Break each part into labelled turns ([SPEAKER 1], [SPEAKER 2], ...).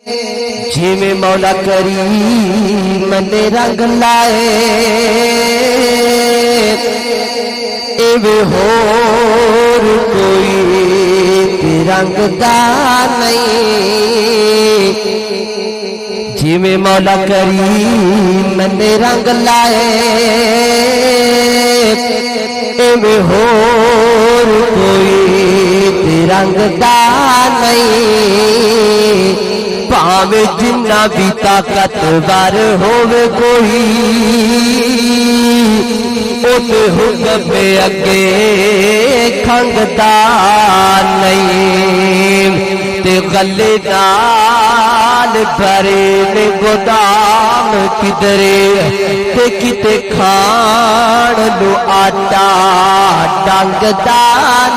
[SPEAKER 1] جی مولا کریم نے رنگ لائے ایویں ہور کوئی رنگ دا نہیں جی مولا کریم نے رنگ لائے ایویں ہور کوئی رنگ دا نہیں پاوے جنہ بھی طاقتور ہووے کوئی اوتے حکم اگے کھنگدا نہیں تے گلے نال بھرے نے گودام کدرے تے کتے کھان نو آٹا ڈنگدا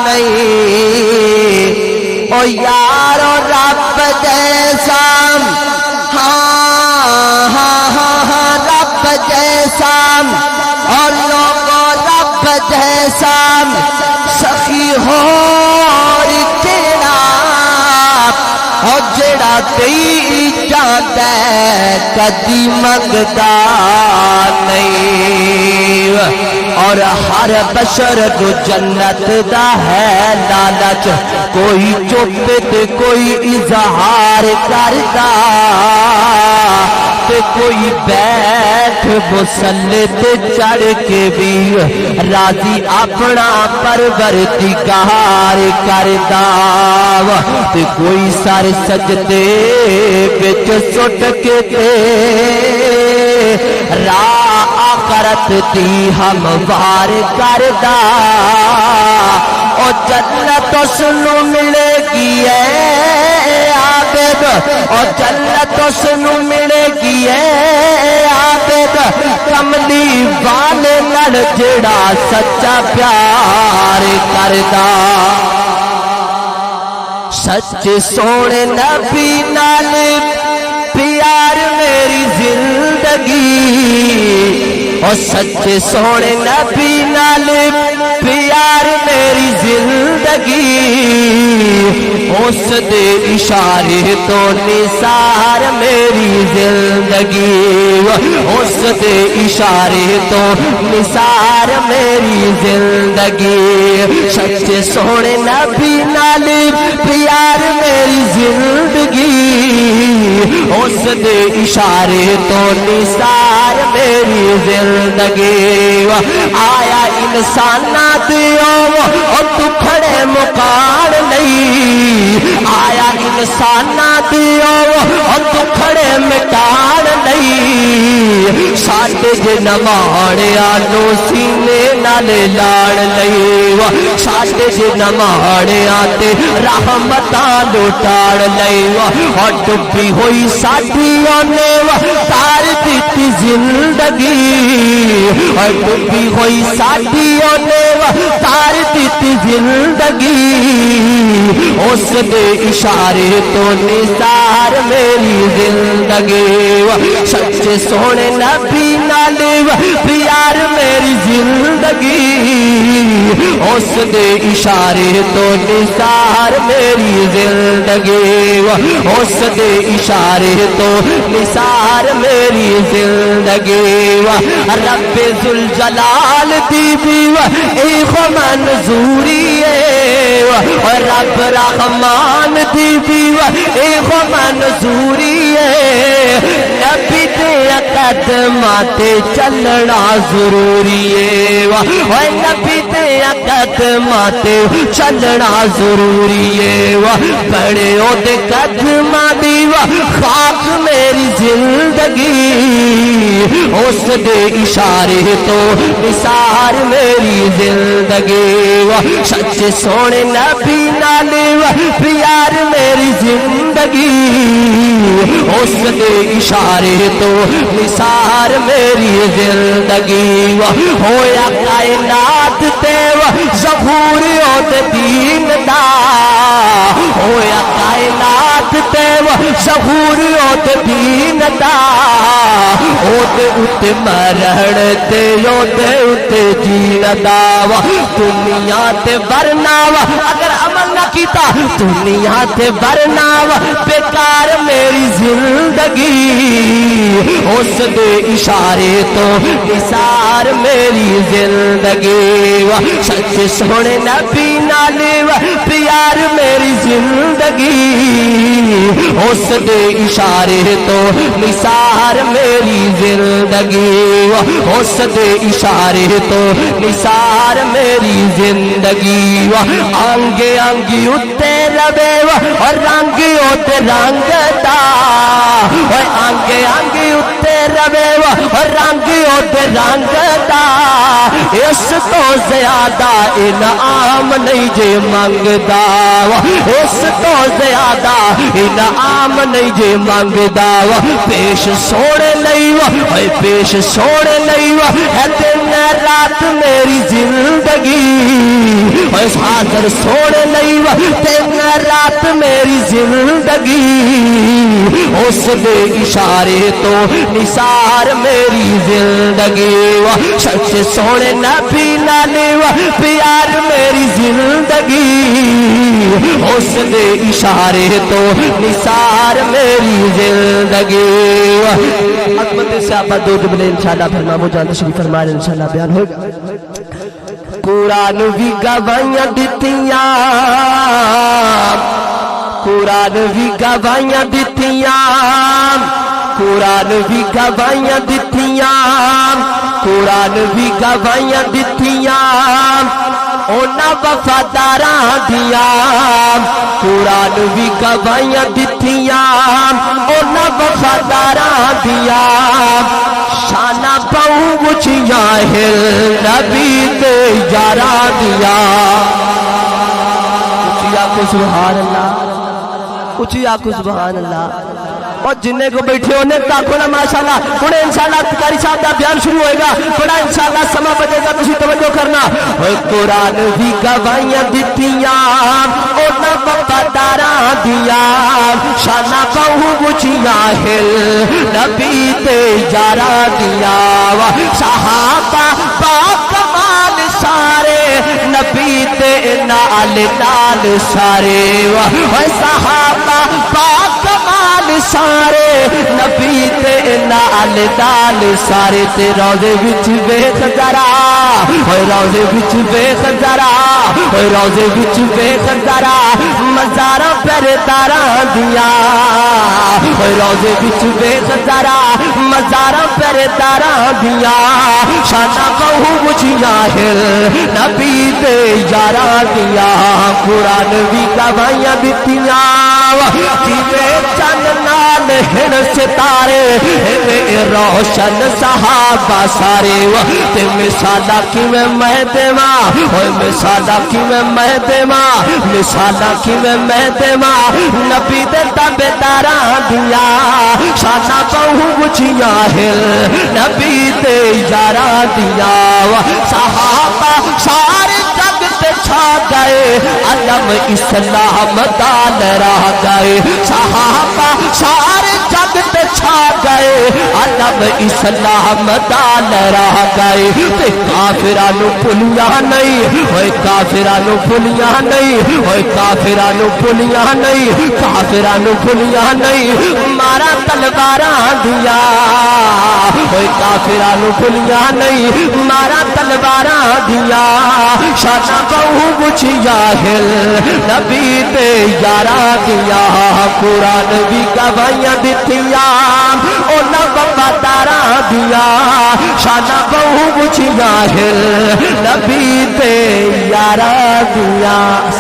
[SPEAKER 1] نہیں او یارو رب جیسا رب جیسا اور لوگوں رب جیسا سخی ہو کیڑا اور جڑا تی جاتا ہے کدی منگتا نہیں اور ہر بشر کو جنت دا ہے لالچ کوئی چپ تے کوئی اظہار کردا تے کوئی بیٹھ مسلے تے چڑھ کے بھی راضی اپنا پروردگار کردا تے کوئی سر سجدے وچ سٹ کے تے راہ آخرت دی ہموار کردا او جنت اس نو ملے گی اے عابد او جنت اس نو ملے گی اے عابد کملی والے نال جڑا سچا پیار کردا سچے سونے نبی نال پیار میری زندگی اور سچے سونے نبی نال پیار میری زندگی اس دے اشارے تو نثار میری زندگی اس دے اشارے تو نثار میری زندگی سچے سونے نبی نال پیار میری زندگی اس دے اشارے تو نثار میری زندگی آیا انسانات اور تو کھڑے مکان نہیں آیا انسانات اور تو کھڑے مکان نہیں ساڈے جے نمانے آنو سینے نال لاڑ نہیں ساڈے جے نمانے آتے رحمتاں لوٹاڑ نہیں اور ڈبی ہوئی ساڈی اونے تار دیتی زندگی اور ڈبی ہوئی ساڈی اونے تار دیتی زندگی اس دے اشارے تو نثار میری زندگی سچے سونے نبی نال پیار میری زندگی اس دے اشارے تو نثار میری زندگی اس دے اشارے تو نثار میری زندگی رب ذوالجلال دی بیوہ ایک منظوری ہے رب رحمان دی بیوہ ایک منظوری ہے نبی دے قدماتے چلنا ضروری ہے نبی دے قدماتے چلنا ضروری ہے بڑے او دے قدمہ دیوہ خاک میری زندگی اس دے اشارے تو نثار میری زندگی سچے سونے نبی نال پیار میری زندگی اس دے اشارے تو نثار میری زندگی ہویا کائنات تے ظہور او دین دا ہویا کائنات تے ظہور او دین دا او دے اتے مرڑ تے او دے اتے جین دا دنیا تے برناوا اگر عمل نہ کیتا دنیا تے برناوا بیکار میری زندگی اس دے اشارے تو نثار میری زندگی سچ سونے نبی نال پیار میری زندگی اس دے اشارے تو نثار میری زندگی اس دے اشارے تو نثار میری زندگی آنگے آنگی اتے ربے اور رنگ اتے رنگ دا آنگے آنگے اتے ربے اور رنگ اتے رنگ دا اس تو زیادہ انعام نہیں جے منگدا اس تو زیادہ انعام نہیں جے منگدا پیش سونے نہیں پیش سونے نہیں ہے دن رات میری زندگی حاضر سونے نہیں دن رات میری زندگی اس دے اشارے تو نثار میری زندگی سچ سونے نبی نالے پیار میری زندگی اس دے اشارے تو نثار میری زندگی عظمت سے آپ دو جملے انشاءاللہ پھر مامو جان تشریف فرمائے انشاءاللہ بیان ہوگا قرآن بھی گواہیاں دتیاں قرآن بھی گواہیاں دتیاں قرآن بھی گواہیاں دتیاں قرآن بھی گواہیاں دتیاں اونا وفاداراں دیاں قرآن بھی گواہیاں دتیاں اونا وفاداراں دیاں شانہ بہو اچھیاں ہل نبی تے یارا دیا اچھیا کو سبحان اللہ اچھیا کو سبحان اللہ اور جنہیں کو بیٹھے ہونے تاکو نا ماشاءاللہ انہیں انشاءاللہ تکاری صاحب دا بیان شروع ہوئے گا بڑا انشاءاللہ سما بجے گا تسی توجہ کرنا قرآن بھی گواہیاں دتیاں اونا وفاداراں دیا شانہ بہو اچھیاں ہل نبی تے یارا دیا صحابہ باکمال سارے نبی تے نال نال سارے صحابہ باکمال سارے نبی تے نال نال سارے تے روزے وچ ویکھ ذرا روزے وچ ویکھ ذرا روزے وچ ویکھ ذرا مزاراں پہرےداراں دیاں روزے وچ ویکھ ذرا مزاراں پہرےداراں دیاں شانہ بہو اچھیاں ہل نبی تے یاراں دیاں قرآن بھی گواہیاں دتیاں جویں چن نال ہن ستارے روشن صحابہ سارے تے مثالاں کیویں میں دیواں مثالاں کیویں میں دیواں مثالاں کیویں میں دیواں نبی دے تابعداراں دیاں شانہ بہو اچھیاں ہل نبی تے یاراں دیاں صحابہ سارے جگ تے چھا گئے علم اسلام دا لہرا گئے صحابہ سارے جگ تے چھا گئے علم اسلام دا لہرا گئے تے کافراں نو بھولیاں نہیں اوے کافراں نو بھولیاں نہیں اوے کافراں نو بھولیاں نہیں کافراں نو بھولیاں نہیں مارا تلواراں دیاں اوے کافراں نو بھولیاں نہیں مارا تلواراں دیاں شانہ بہو اچھیاں ہل نبی تے یاراں دیاں قرآن بھی گواہیاں دتیاں اونا وفاداراں دیاں شانہ بہو اچھیاں ہل نبی تے یاراں دیاں